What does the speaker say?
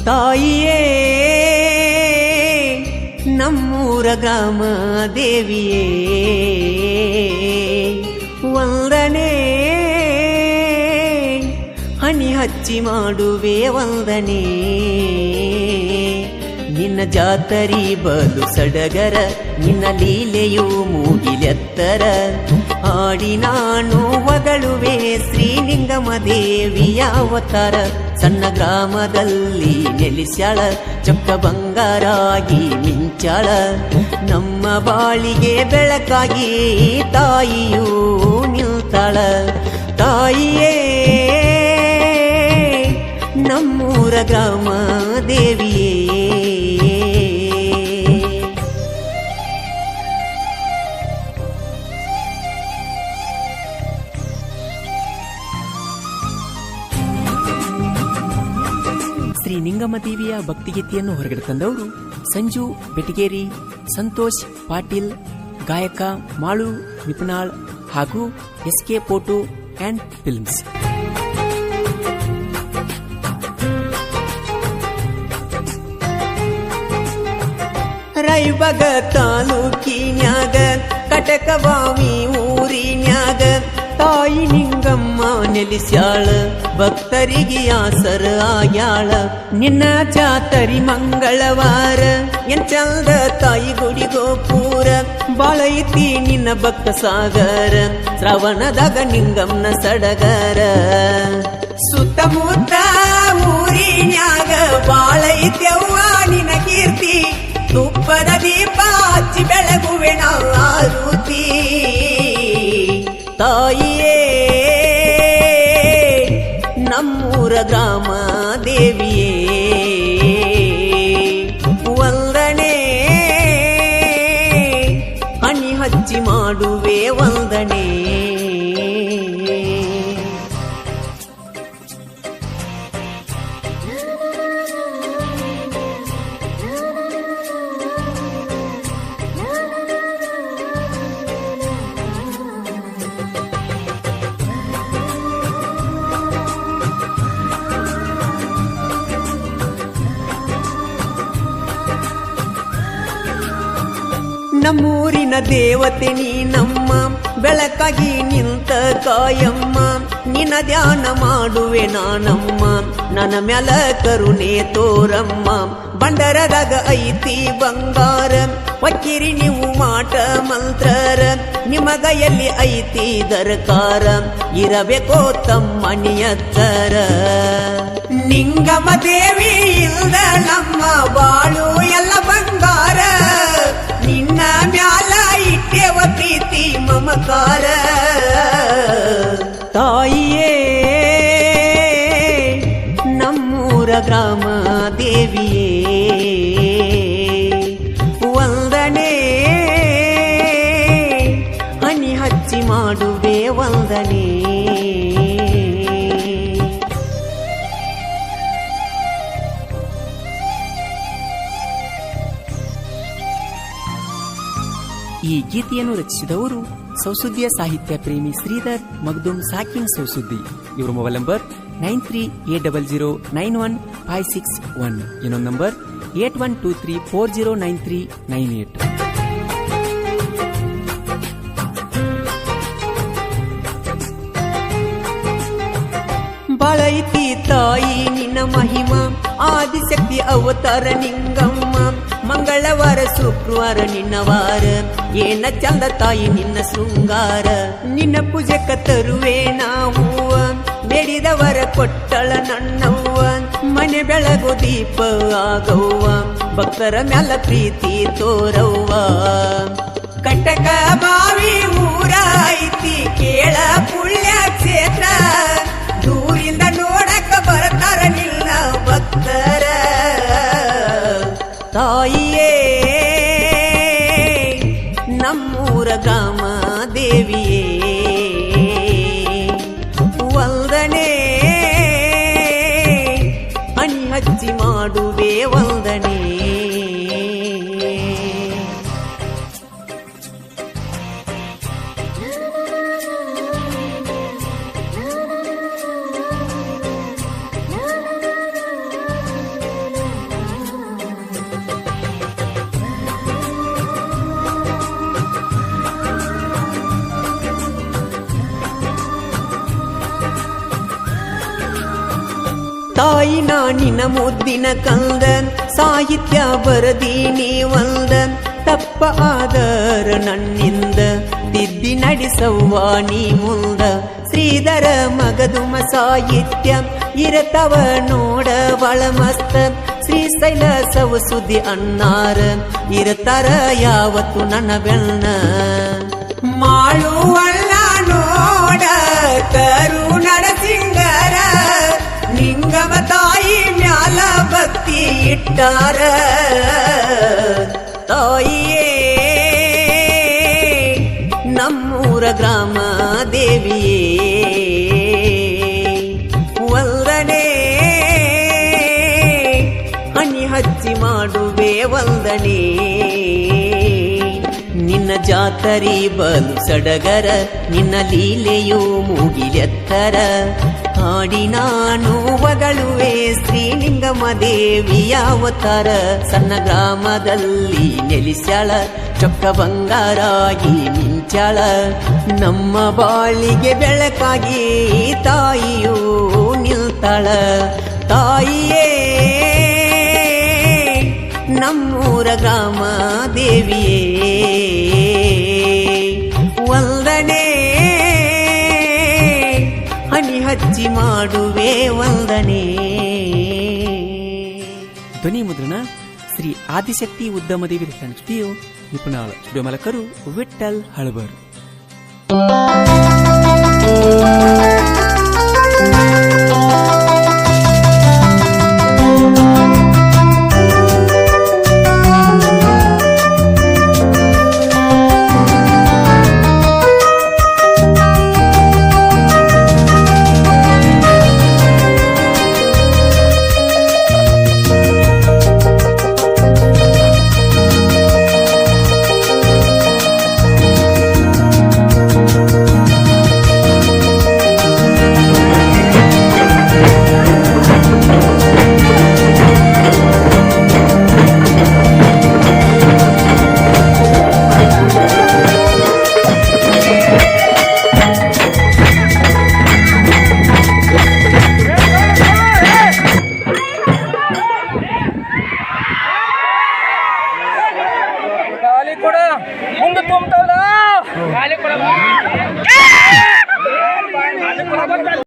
ತಾಯಿಯೇ ನಮ್ಮೂರ ಗ್ರಾಮ ದೇವಿಯೇ ವಂದನೆ ಹನಿ ಹಚ್ಚಿ ಮಾಡುವೆ ವಂದನೆ ನಿನ್ನ ಜಾತರಿ ಬಲು ಸಡಗರ ನಿನ್ನ ಲೀಲೆಯು ಮೂಗಿಲೆತ್ತರ ಆಡಿ ನಾನು ಹೊಗಳುವೆ ಶ್ರೀಲಿಂಗಮ ದೇವಿಯ ಅವತಾರ ಸಣ್ಣ ಗ್ರಾಮದಲ್ಲಿ ನೆಲೆಸ್ಯಾಳ ಚೊಕ್ಕ ಬಂಗಾರಾಗಿ ಮಿಂಚಾಳ ನಮ್ಮ ಬಾಳಿಗೆ ಬೆಳಕಾಗಿ ತಾಯಿಯೂ ನಿಲ್ತಾಳ ತಾಯಿಯೇ ನಮ್ಮೂರ ಗ್ರಾಮ ದೇವಿಯೇ ಶ್ರೀ ನಿಂಗಮ್ಮ ದೇವಿಯ ಭಕ್ತಿಗೀತೆಯನ್ನು ಹೊರಗಡೆ ತಂದವರು ಸಂಜು ಬೆಟಗೇರಿ, ಸಂತೋಷ್ ಪಾಟೀಲ್, ಗಾಯಕ ಮಾಳು ನಿಪುಣಾಳ್ ಹಾಗೂ SK photo and films. Raibag ತಾಲೂಕಿನ್ಯಾಗ ಕಟಕವಾವಿ ಊರಿನ್ಯಾಗ ತಾಯಿ ನಿಂಗಮ್ಮ ನೆಲೆಸ್ಯಾಳ ಭಕ್ತರಿಗೆ ಆಸರ ಆಗ್ಯಾಳ ನಿನ್ನ ಜಾತರಿ ಮಂಗಳವಾರ ಎನ್ ಚಂದ ತಾಯಿ ಗುಡಿ ಗೋಪುರ ಬಾಳೈತಿ ನಿನ್ನ ಭಕ್ತ ಸಾಗರ ಶ್ರವಣದಾಗ ನಿಂಗಮ್ಮನ ಸಡಗರ ಸುತ್ತಮುತ್ತ ಊರಿನ್ಯಾಗ ಬಾಳೈತ್ಯವ್ವ ನಿನ್ನ ಕೀರ್ತಿ ತುಪ್ಪದ ದೀಪ ಹಚ್ಚಿ ಬೆಳಗುವೆ ನಾರುತಿ ತಾಯಿಯೇ ನಮ್ಮೂರ ಗ್ರಾಮ ದೇವಿಯೇ ವಂದನೆ ಹನಿ ಹಚ್ಚಿ ಮಾಡುವೆ ವಂದನೆ ನಮ್ಮೂರಿನ ದೇವತೆ ನೀ ನಮ್ಮ ಬೆಳಕಾಗಿ ನಿಂತ ಕಾಯಮ್ಮ ನಿನ್ನ ಧ್ಯಾನ ಮಾಡುವೆ ನಾನಮ್ಮ ನನ್ನ ಮ್ಯಾಲ ಕರುಣೆ ತೋರಮ್ಮ ಬಂಡರದಾಗ ಐತಿ ಬಂಗಾರ ಒಕ್ಕಿರಿ ನೀವು ಮಾಟ ಮಂತ್ರರ ನಿಮಗಯಲ್ಲಿ ಐತಿ ದರಕಾರ ಇರಬೇಕೋ ತಮ್ಮನಿಯತ್ತರ ನಿಂಗಮ ದೇವಿ ಇಲ್ದ ನಮ್ಮ ಬಾಳು ಎಲ್ಲ ಬಂಗಾರ ನಿನ್ನ ಮ್ಯಾಲ ಇಟ್ಟೆವ ಪ್ರೀತಿ ಮಮಕಾರ ತಾಯಿಯೇ ನಮ್ಮೂರ ಗ್ರಾಮ ದೇವಿಯೇ ವಂದನೆ ಹನಿ ಹಚ್ಚಿ ಮಾಡುವೆ ವಂದನೆ ಈ ಗೀತೆಯನ್ನು ರಚಿಸಿದವರು ಸೌಸುದ್ದಿಯ ಸಾಹಿತ್ಯ ಪ್ರೇಮಿ ಶ್ರೀಧರ್ ಮಗ್ದುಮ್ ಸಾಕಿನ್ ಸೌಸುದ್ದಿ. ಇವರ ಮೊಬೈಲ್ ನಂಬರ್ 9380091561. ಇನ್ನೊಂದು ನಂಬರ್ 8123409398. ಬಾಳೈತಿ ತಾಯಿ ನಿನ್ನ ಮಹಿಮಾ ಆದಿಶಕ್ತಿ ಅವತಾರ ನಿಂಗಮ್ಮ ಮಂಗಳವಾರ ಶುಕ್ರವಾರ ನಿನ್ನ ವಾರ ಏನ ಚಂದ ತಾಯಿ ನಿನ್ನ ಶೃಂಗಾರ ನಿನ್ನ ಪೂಜೆಕ ತರುವೆ ನಾವು ಬೇಡಿದವರ ಕೊಟ್ಟಳ ನನ್ನವ್ವ ಮನೆ ಬೆಳಗು ದೀಪ ಆಗವ್ವ ಭಕ್ತರ ಮ್ಯಾಲ ಪ್ರೀತಿ ತೋರವ್ವ ಕಟಕ ಬಾವಿ ಊರ ಐತಿ ಕೇಳ ಪುಣ್ಯ ಕ್ಷೇತ್ರ ದೂರಿಂದ ನೋಡಕ ಬರ್ತಾರ ನಿನ್ನ ಭಕ್ತರ ತಾಯಿಯೇ ನಮ್ಮೂರ ಗ್ರಾಮ ದೇವಿಯೇ ವಂದನೆ ಹನಿ ಹಚ್ಚಿ ಮಾಡುವೆ ವಂದನೆ ತಾಯಿ ನಾನಿನ ಮುದ್ದಿನ ಕಂದ ಸಾಹಿತ್ಯ ಬರದೀನಿ ಒಂದ ತಪ್ಪ ಆದರ ನನ್ನಿಂದ ತಿದ್ದಿ ನಡೆಸವ್ವ ನೀ ಮುಂದ ಶ್ರೀಧರ ಮಗದುಮ ಸಾಹಿತ್ಯ ಇರತವ ನೋಡ ಬಳ ಮಸ್ತ ಶ್ರೀಶೈಲ ಸವಸುದ್ದಿ ಅಣ್ಣಾರ ಇರತಾರ ಯಾವತ್ತು ನನ್ನ ಬೆನ್ನ ಮಾಳುವಳ್ಳ ನೋಡ ಕರುಣರ ಸಿಂಗರ ನಿಂಗಮ ತಾಯಿ ಮ್ಯಾಲ ಭಕ್ತಿ ಇಟ್ಟಾರ ತಾಯಿಯೇ ನಮ್ಮೂರ ಗ್ರಾಮ ದೇವಿಯೇ ವಂದನೆ ಹನಿ ಹಚ್ಚಿ ಮಾಡುವೆ ವಂದನೆ ನಿನ್ನ ಜಾತರಿ ಬಲು ಸಡಗರ ನಿನ್ನ ಲೀಲೆಯು ಮೂಗಿಲೆತ್ತರ ಹಾಡಿ ನಾನು ಹೊಗಳುವೆ ಶ್ರೀಲಿಂಗಮ ದೇವಿಯ ಅವತಾರ ಸಣ್ಣ ಗ್ರಾಮದಲ್ಲಿ ನೆಲೆಸ್ಯಾಳ ಚೊಕ್ಕ ಬಂಗಾರಾಗಿ ಮಿಂಚಾಳ ನಮ್ಮ ಬಾಳಿಗೆ ಬೆಳಕಾಗಿ ತಾಯಿಯೂ ನಿಲ್ತಾಳ ತಾಯಿಯೇ ನಮ್ಮೂರ ಗ್ರಾಮ ದೇವಿಯೇ ವಂದನೆ ಹನಿ ಹಚ್ಚಿ ಮಾಡುವೆ ವಂದನೆ. ಧ್ವನಿ ಮುದ್ರಣ ಶ್ರೀ ಆದಿಶಕ್ತಿ ಉದ್ಯಮ ದೇವಿ ಸ್ಟುಡಿಯೋ ನಿಪುಣಾಳ ಸ್ಟುಡಿಯೋ ಮಾಲಕರು ವಿಠ್ಠಲ್ ಹಳಬರ್. ಮುಂದೆ ತುಂಬ್ತಲ್ಲ